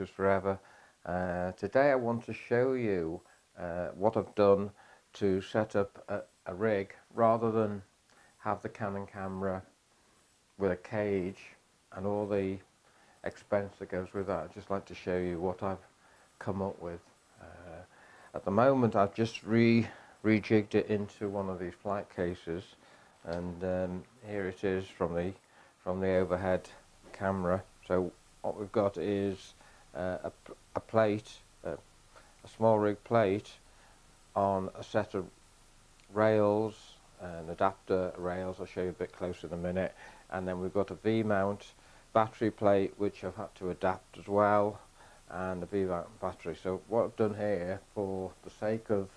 photos forever. Today I want to show you what I've done to set up a rig rather than have the Canon camera with a cage and all the expense that goes with that. I'd just like to show you what I've come up with. At the moment I've just rejigged it into one of these flight cases, and here it is from the overhead camera. So what we've got is a plate, a small rig plate on a set of rails, an adapter rails. I'll show you a bit closer in a minute. And then we've got a V-mount battery plate which I've had to adapt as well, and a V-mount battery. So what I've done here, for the sake of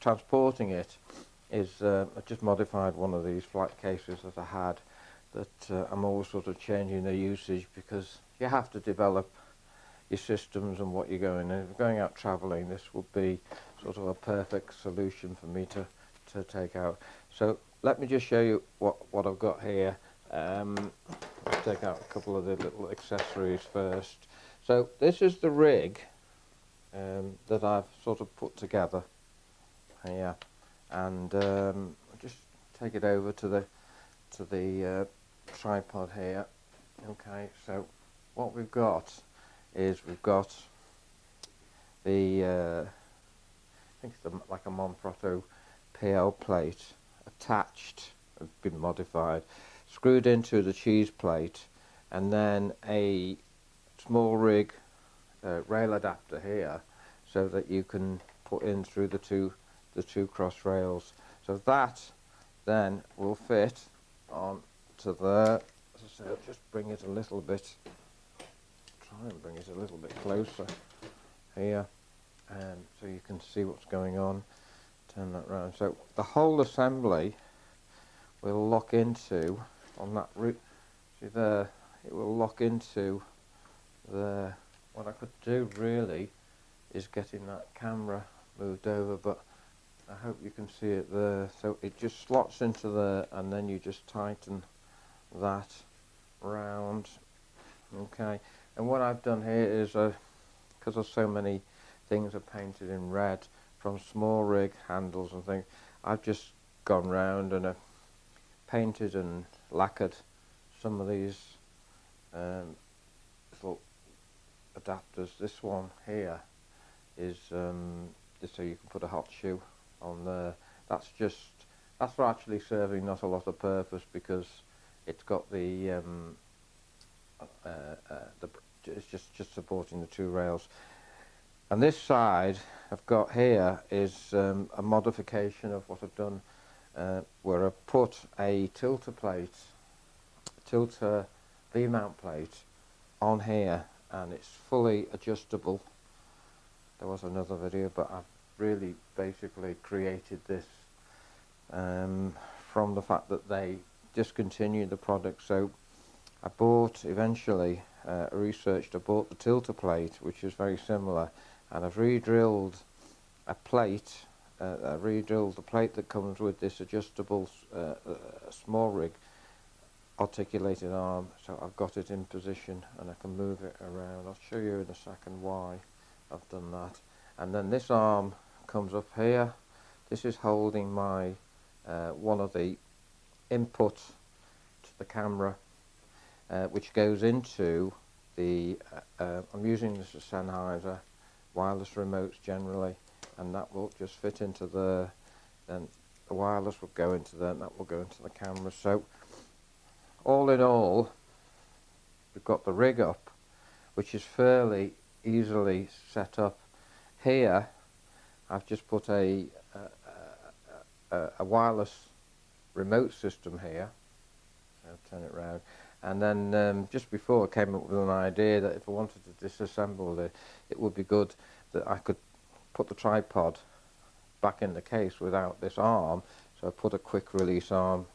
transporting it, is I've just modified one of these flight cases that I had, that I'm always sort of changing the usage, because you have to develop your systems and what you're going. And if you're going out travelling, this would be sort of a perfect solution for me to take out. So let me just show you what I've got here. Let's take out a couple of the little accessories first. So this is the rig that I've sort of put together here, and I'll just take it over to the tripod here. Okay, so what we've got is we've got the I think it's like a Monfrotto PL plate attached, has been modified, screwed into the cheese plate, and then a small rig rail adapter here, so that you can put in through the two cross rails. So that then will fit on to there. So I'll just bring it a little bit, try and bring it a little bit closer here, so you can see what's going on. Turn that round. So the whole assembly will lock into on that root. See there, it will lock into there. What I could do really is getting that camera moved over, but I hope you can see it there. So it just slots into there, and then you just tighten that round. Okay, and what I've done here is, because there's so many things are painted in red from small rig handles and things, I've just gone round and painted and lacquered some of these little adapters. This one here is just so you can put a hot shoe on there. That's for actually serving not a lot of purpose, because it's got the it's just supporting the two rails. And this side I've got here is a modification of what I've done, where I've put a tilter V-mount plate on here, and it's fully adjustable. There was another video, but I've really basically created this from the fact that they discontinued the product. So I bought, eventually researched, I bought the tilter plate, which is very similar, and I've re-drilled a plate, re-drilled the plate that comes with this adjustable small rig articulated arm. So I've got it in position and I can move it around. I'll show you in a second why I've done that. And then this arm comes up here. This is holding my one of the inputs to the camera, which goes into the I'm using this as Sennheiser wireless remotes generally, and that will just fit into there. Then the wireless will go into there, and that will go into the camera. So all in all, we've got the rig up, which is fairly easily set up. Here I've just put a wireless remote system here. I'll turn it round, and then just before I came up with an idea that if I wanted to disassemble it, it would be good that I could put the tripod back in the case without this arm. So I put a quick release arm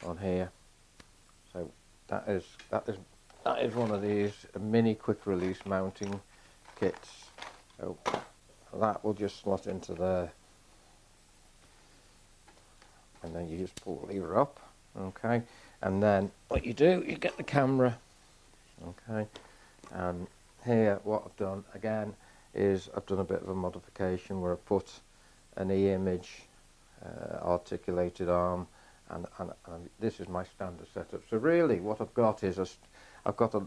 on here. So that is one of these mini quick release mounting kits. So that will just slot into there, and then you just pull the lever up. Okay, and then what you do, you get the camera. Okay, And here what I've done again is I've done a bit of a modification where I put an e-image articulated arm, and this is my standard setup. So really what I've got is I've got a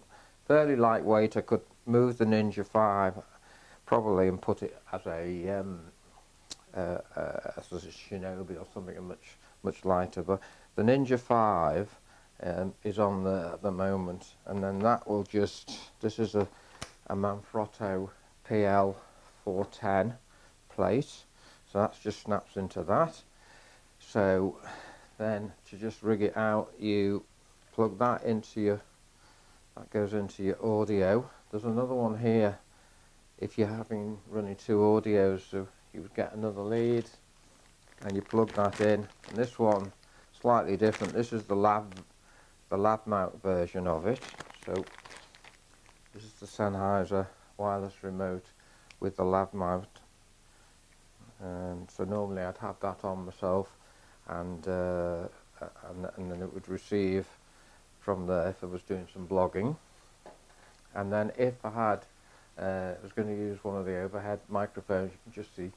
fairly lightweight. I could move the Ninja 5 probably and put it as a Shinobi or something much lighter, but the Ninja 5 is on there at the moment, and then that will just, this is a Manfrotto PL 410 plate, so that just snaps into that. So then to just rig it out, you plug that into your, that goes into your audio. There's another one here if you're having running two audios, so you would get another lead and you plug that in. And this one slightly different. This is the lav mount version of it. So this is the Sennheiser wireless remote with the lav mount. So normally I'd have that on myself, and then it would receive from there if I was doing some blogging. And then if I had, I was going to use one of the overhead microphones, you can just see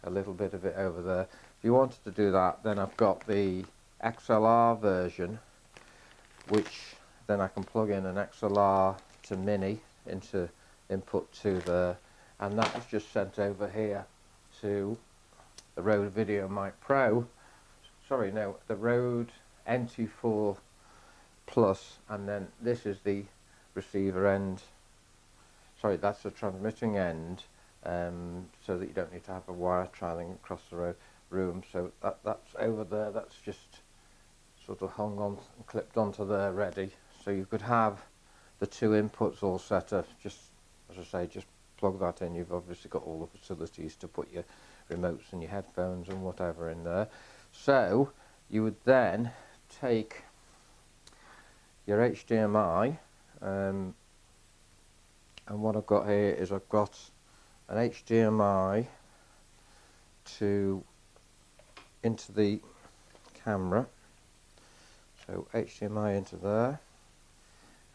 a little bit of it over there. If you wanted to do that, then I've got the XLR version, which then I can plug in an XLR to mini into input to there, and that is just sent over here to the Rode Video Mic Pro. Sorry, no, the Rode NT4 Plus, and then this is the receiver end. Sorry, that's the transmitting end, so that you don't need to have a wire travelling across the room. So that's over there. That's just sort of hung on and clipped onto there, ready. So you could have the two inputs all set up. Just as I say, just plug that in. You've obviously got all the facilities to put your remotes and your headphones and whatever in there. So you would then take your HDMI, and what I've got here is I've got an HDMI into the camera. So HDMI into there,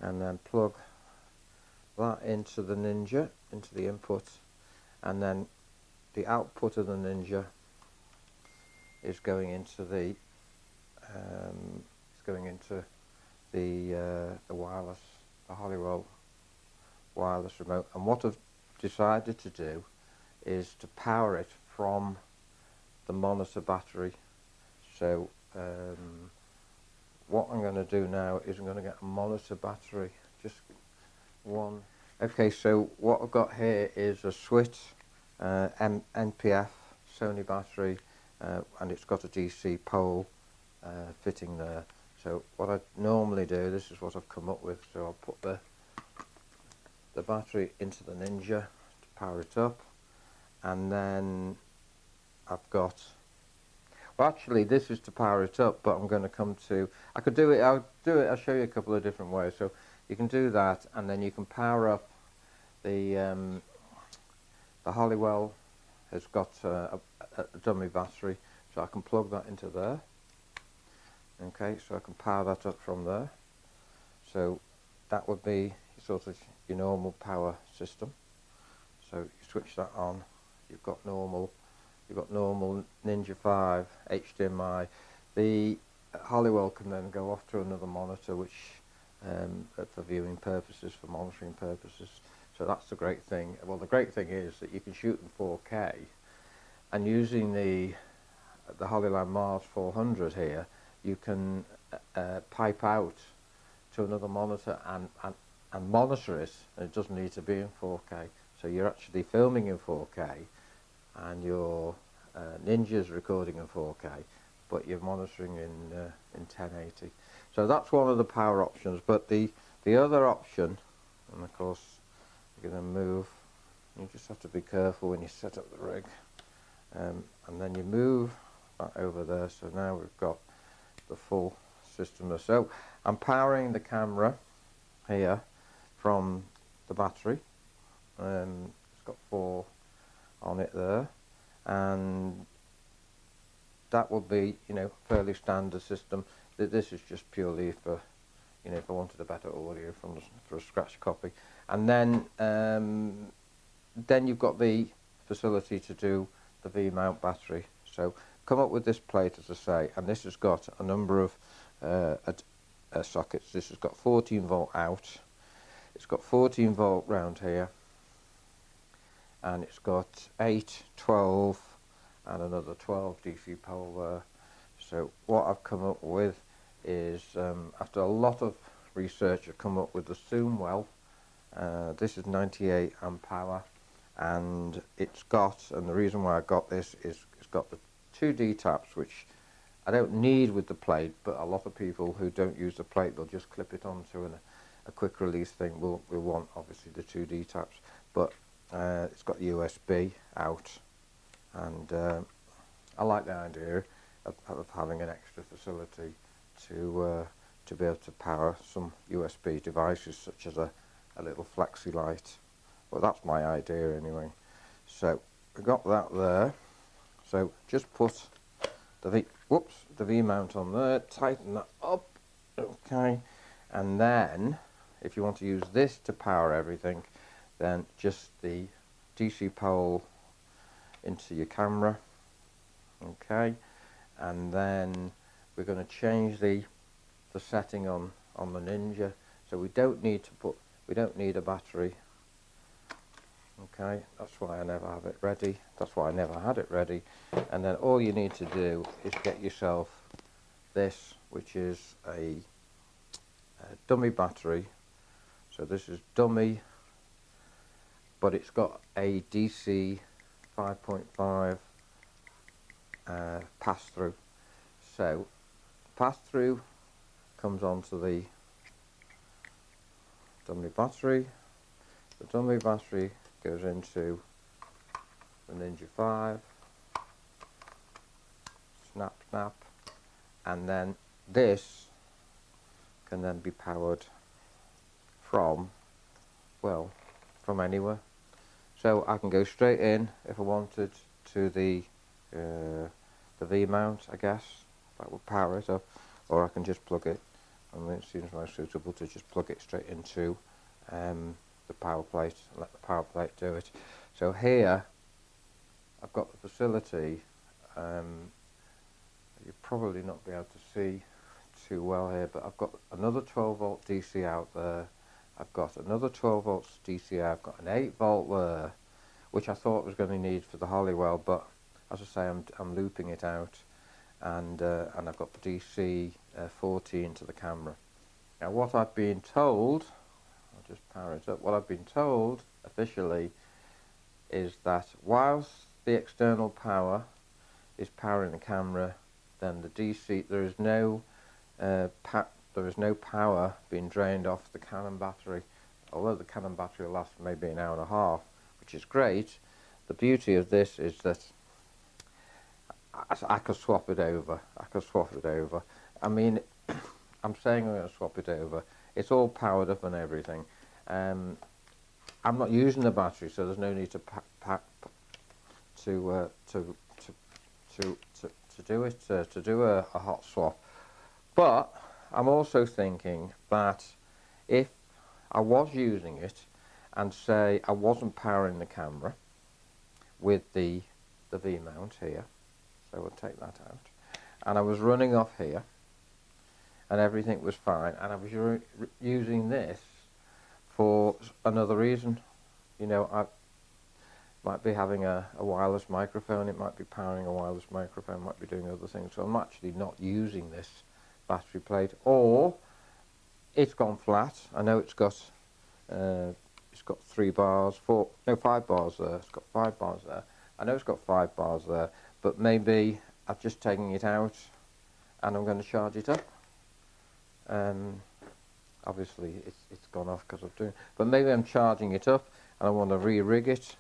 and then plug that into the Ninja, into the input, and then the output of the Ninja is going into the wireless, the Hollywell wireless remote. And what I've decided to do is to power it from the monitor battery. So what I'm going to do now is I'm going to get a monitor battery, just one. Okay, so what I've got here is a Switch NPF Sony battery, and it's got a DC pole fitting there. So what I normally do, this is what I've come up with. So I'll put the battery into the Ninja to power it up, and then I've got, well actually this is to power it up, but I'm going to come to, I'll show you a couple of different ways. So you can do that, and then you can power up the Hollywell has got a dummy battery, so I can plug that into there. Okay, so I can power that up from there. So that would be sort of your normal power system. So you switch that on, you've got normal Ninja 5 HDMI. The Hollywell can then go off to another monitor, which for viewing purposes, for monitoring purposes. So that's the great thing. Well, the great thing is that you can shoot in 4K, and using the Hollywell Mars 400 here, you can pipe out to another monitor and monitor it, and it doesn't need to be in 4K. So you're actually filming in 4K, and your Ninja's recording in 4K, but you're monitoring in 1080. So that's one of the power options. But the other option, and of course you're going to move, you just have to be careful when you set up the rig, and then you move that over there. So now we've got the full system there. So I'm powering the camera here from the battery, it's got 4 on it there, and that will be, you know, fairly standard system. This is just purely for you know, if I wanted a better audio from for a scratch copy. And then you've got the facility to do the V-mount battery. So come up with this plate, as I say, and this has got a number of sockets. This has got 14 volt out, it's got 14 volt round here, and it's got 8, 12 and another 12 DC pole there. So what I've come up with is, after a lot of research, I've come up with the Zoomwell. This is 98 amp hour, and it's got, and the reason why I got this is it's got the 2D taps, which I don't need with the plate, but a lot of people who don't use the plate, they'll just clip it onto a quick release thing. Will want obviously the 2D taps, but it's got USB out, and I like the idea of having an extra facility to be able to power some USB devices, such as a little flexi light. Well, that's my idea anyway. So we got that there. So just put the V mount on there, tighten that up, okay, and then if you want to use this to power everything, then just the DC pole into your camera, okay, and then we're going to change the setting on the Ninja, so we don't need a battery. Okay, that's why I never have it ready. That's why I never had it ready. And then all you need to do is get yourself this, which is a dummy battery. So this is dummy, but it's got a DC 5.5 pass-through. So pass-through comes onto the dummy battery. The dummy battery goes into the Ninja 5, snap, and then this can then be powered from, well, from anywhere. So I can go straight in if I wanted to the V-mount, I guess, that would power it up, or I can just plug it. I mean, it seems more suitable to just plug it straight into the power plate and let the power plate do it. So here I've got the facility. You'll probably not be able to see too well here, but I've got another 12 volt DC out there. I've got another 12 volts DC. I've got an 8 volt there, which I thought was going to need for the Hollywell, but as I say, I'm looping it out, and I've got the DC 14 to the camera. Now what I've been told, I'll just power it up, what I've been told officially is that whilst the external power is powering the camera, then the DC, there is no power being drained off the Canon battery. Although the Canon battery will last maybe an hour and a half, which is great, the beauty of this is that I could swap it over. I mean, I'm saying I'm going to swap it over. It's all powered up and everything. I'm not using the battery, so there's no need to do a hot swap. But I'm also thinking that if I was using it and say I wasn't powering the camera with the V-mount here, so we'll take that out, and I was running off here and everything was fine, and I was using this for another reason, you know, I might be having a wireless microphone, it might be powering a wireless microphone, might be doing other things, so I'm actually not using this battery plate, or it's gone flat. I know it's got 5 bars there. It's got 5 bars there. I know it's got 5 bars there, but maybe I'm just taking it out and I'm going to charge it up. Obviously it's gone off because of doing, but maybe I'm charging it up and I want to re-rig it.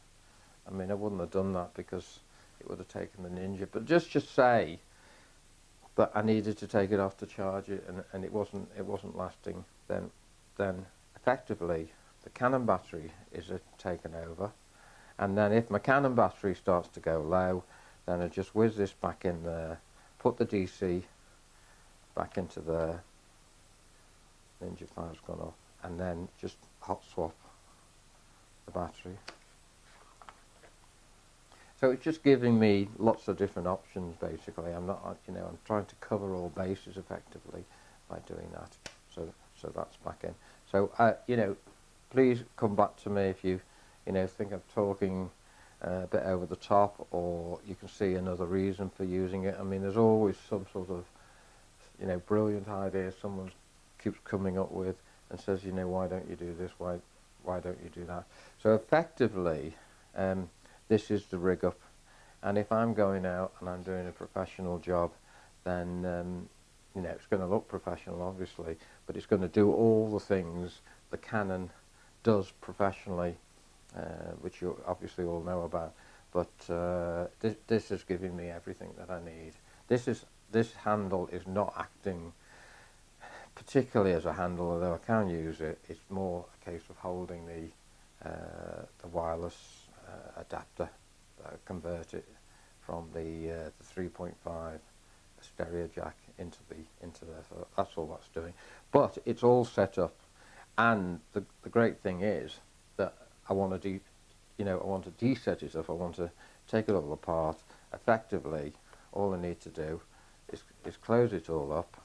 I mean, I wouldn't have done that because it would have taken the Ninja, but just say that I needed to take it off to charge it, and it wasn't lasting, then effectively the Canon battery is taken over, and then if my Canon battery starts to go low, then I just whiz this back in there, put the DC back into there, Ninja 5's gone off, and then just hot swap the battery. So it's just giving me lots of different options basically. I'm not, you know, I'm trying to cover all bases effectively by doing that. So that's back in. So you know, please come back to me if you know, think I'm talking a bit over the top, or you can see another reason for using it. I mean, there's always some sort of, you know, brilliant idea someone keeps coming up with and says, you know, why don't you do this? Why don't you do that? So effectively, this is the rig up, and if I'm going out and I'm doing a professional job, then you know, it's going to look professional obviously, but it's going to do all the things the Canon does professionally, which you obviously all know about. But this is giving me everything that I need. This handle is not acting particularly as a handle, although I can use it. It's more a case of holding the wireless adapter that convert it from the 3.5 stereo jack into there. So that's all that's doing. But it's all set up, and the great thing is that I want to de-set it up. I want to take it all apart. Effectively, all I need to do is close it all up.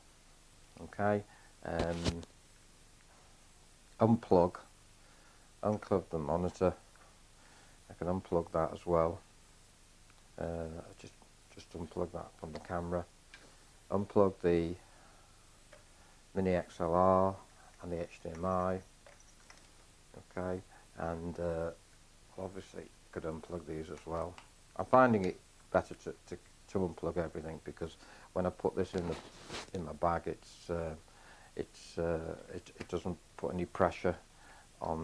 Okay, unplug the monitor. I can unplug that as well. Just unplug that from the camera. Unplug the mini XLR and the HDMI. Okay, and obviously could unplug these as well. I'm finding it better to unplug everything, because when I put this in my bag, it doesn't put any pressure on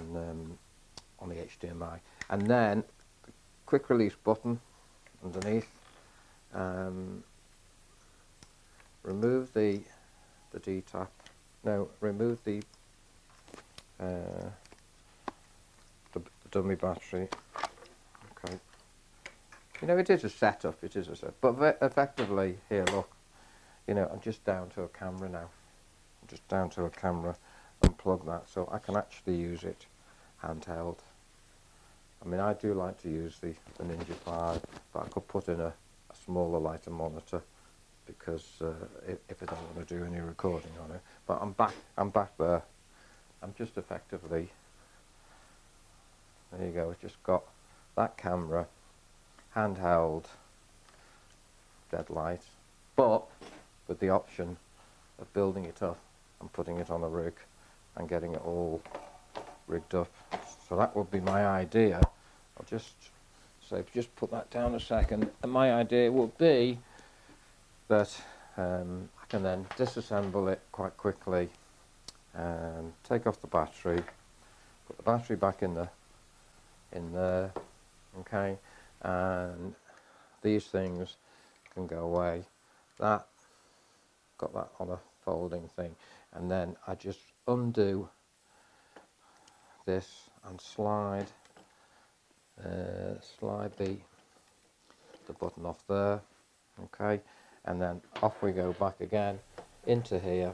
the HDMI. And then the quick release button underneath. Remove the D-tap. No, remove the dummy battery. Okay. You know, it is a setup. It is a setup. But effectively, here, look. You know, I'm just down to a camera now. I'm just down to a camera. Unplug that, so I can actually use it handheld. I mean, I do like to use the Ninja 5, but I could put in a smaller, lighter monitor, because if I don't want to do any recording on it. But I'm back there. I'm just effectively, there you go, I've just got that camera, handheld, dead light, but with the option of building it up and putting it on a rig and getting it all rigged up. So that would be my idea. I'll just put that down a second, and my idea would be that I can then disassemble it quite quickly and take off the battery, put the battery back in there, okay, and these things can go away. Got that on a folding thing, and then I just undo this and slide the button off there, okay, and then off we go back again into here,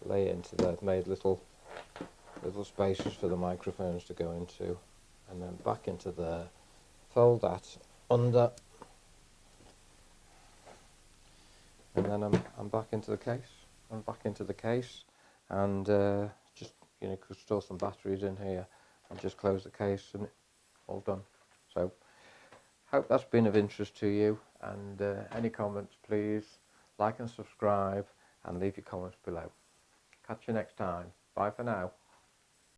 lay into there, made little spaces for the microphones to go into, and then back into there, fold that under, and then I'm back into the case. I'm back into the case, and just, you know, could store some batteries in here, and just close the case, and all done. So hope that's been of interest to you, and any comments, please like and subscribe and leave your comments below. Catch you next time. Bye for now.